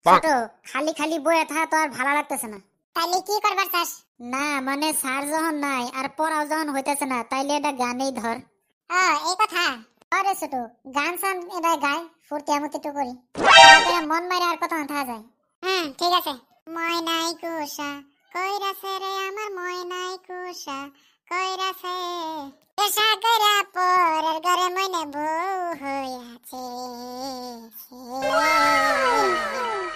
ছোট খালি খালি বইয়ে থাকা তো আর ভালো লাগতেছে না। তাইলে কি করবার চাস? না মানে স্যার যখন নাই আর পড়াও যখন হইতেছে না, তাইলে এটা গানেই ধর। ও এই কথা। আরে ছোট, গান সান এটা গায়, ফুর্তি আমতি তো করি, তাতে মন মারে আর কথা থাকা যায়। ঠিক আছে। ময়নাই কুষা কইরাছে রে আমার ময়নাই কুষা কইরাছে এসা কইরা পরের ঘরে মইনে বউ হইয়াছে।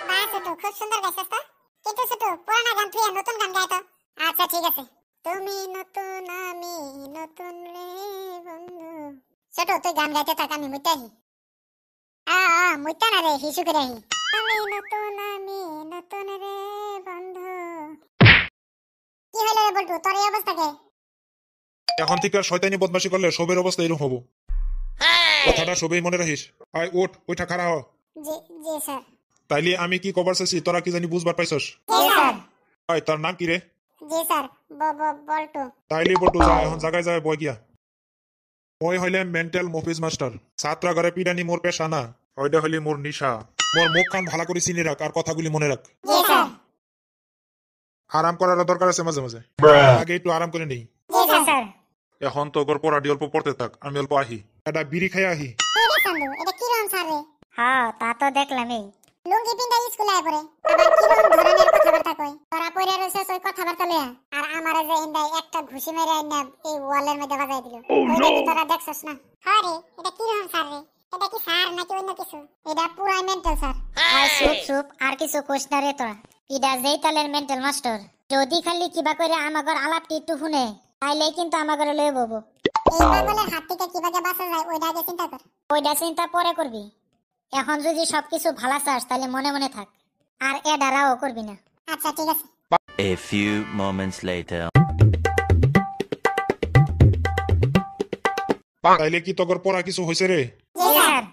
বাহ ছোট, খুব সুন্দর গাইছিস তো। কিন্তু ছোট, পুরানা গান তুই নতুন গান গাই তো। আচ্ছা ঠিক আছে। তুমি নতুন আমি নতুন রে বন্ধু। ছোট তুই গান গাইতে থাক, আমি মুইতাহি। মুইতা না রে, হিসু করে আহি। আমি নতুন রে বন্ধু। কি হইল রে বল্টু, তোর এই অবস্থা কে? এখন থেকে আর শয়তানি বদমাশি করলে সবের অবস্থা এরকম হবো। কথাটা সবেই মনে রাখিস। আয় ওঠ, ওইটা খাড়া হ। জি জি স্যার। তাইলে আমি কি কবার চাইছি তোরা কি জানি বুঝবার পাইছস? জি স্যার। আয় তোর নাম কি রে? জি স্যার, বল্টু। তাইলে বলতো যা এখন জায়গায় যায় বই গিয়া। মই হইলাম মেন্টাল মফিজ মাস্টার। ছাত্রাগারে পিডানি মোর পেশা না, ওইটা হইলে মোর নিশা। মোর মুখ খান ভালো করে চিনি রাখ আর কথাগুলি মনে রাখ। জি স্যার। আরাম করার দরকার আছে মাঝে মাঝে, আগে একটু আরাম করে নেই। জি স্যার। এখন তো গর পড়াটি অল্প পড়তে থাক, আমি অল্প আহি, একটা বিড়ি খাই আহি। এই রে সান্দু, এটা কি রকম স্যার রে? হ্যাঁ তা তো দেখলামই। লুঙ্গি পিন্ডা স্কুলে আয় পড়ে, আবার কি রকম ধরনের কথাবার্তা কয়। তোরা পড়ে রইছস ওই কথাবার্তা লইয়া, আর আমারে যে ইন্দাই একটা ঘুষি মেরে আইনা এই ওয়ালের মধ্যে বাজাই দিল। ওইটা কি তোরা দেখছস না? হ্যাঁ রে, এটা কি রকম স্যার রে? এটা কি স্যার নাকি অন্য কিছু? এটা পুরাই মেন্টাল স্যার। আর চুপ চুপ, আর কিছু কোশ না রে তোরা। ইডা যেই তালের মেন্টাল মাস্টার, যদি খালি কিবা করে আমাগর আলাপটি একটু শুনে, তাইলে কিন্তু আমাগর লয়ে ববো। এই পাগলের হাত থেকে কিভাবে বাঁচা যায় ওইটা আগে চিন্তা কর। ওইটা চিন্তা পরে করবি। এখন যদি সবকিছু ভালো চাস তাহলে মনে মনে থাক, আর এডারাও করবি না। আচ্ছা ঠিক আছে। A few moments later. তাইলে কি তোর পড়া কিছু হয়েছে রে? জি স্যার।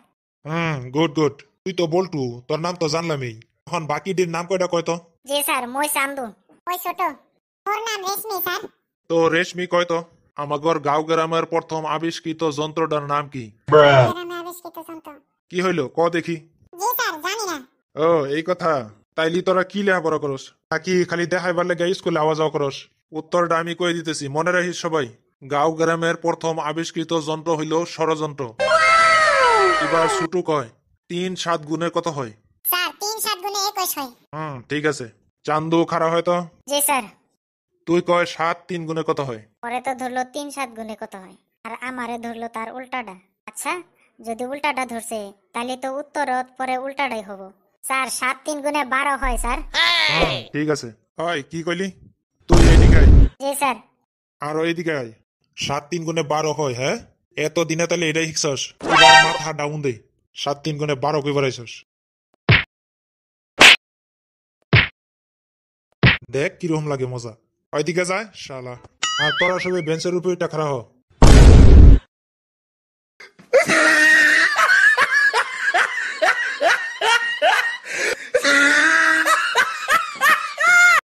Good good. তুই তো বলটু, তোর নাম তো জানলামই। এখন বাকিটির নাম কয়টা কয় তো? জি স্যার, মই চান্দু। ওই ছোট, ওর নাম রেশমি স্যার। তো রেশমি কয় তো আমাগর গাঁও গ্রামের প্রথম আবিষ্কৃত যন্ত্রটার নাম কি? গ্রামে আবিষ্কৃত যন্ত্র। কি হইলো ক দেখি। জি স্যার, জানি না। ও এই কথা। তাইলি তোরা কি লেখাপড়া করস, নাকি খালি দেখাইবার লেগে স্কুলে আওয়া যাওয়া করস? উত্তরটা আমি কয়ে দিতেছি, মনে রাখিস সবাই। গাঁও গ্রামের প্রথম আবিষ্কৃত যন্ত্র হইল ষড়যন্ত্র। এবার ছুটু কয় ৩ 7 গুণের কত হয়? স্যার ৩ ৭ গুণে ২১ হয়। ঠিক আছে। চান্দু খারা হয়তো। জি স্যার। তুই কয় ৭ ৩ গুণে কত হয়? পরে তো ধরলো ৩ ৭ গুণে কত হয়, আর আমারে ধরলো তার উল্টাটা। আচ্ছা, যদি উল্টাটা ধরছে তাহলে তো উত্তর পরে উল্টাটাই হবো। স্যার ৭ ৩ গুণে ১২ হয় স্যার। ঠিক আছে। হয় কি কইলি? তুই এইদিকে আয়। জি স্যার। আরো এইদিকে আয়। ৭ ৩ গুণে ১২ হয়, হ্যাঁ? এত দিনে তাহলে এটাই শিখছস? মাথা ডাউন দে। ৭ ৩ গুণে ১২ কইবার আইছস? দেখ কিরকম লাগে মজা। ওইদিকে যায় শালা। আর তোরা সবাই বেঞ্চের উপরে খাড়া হ।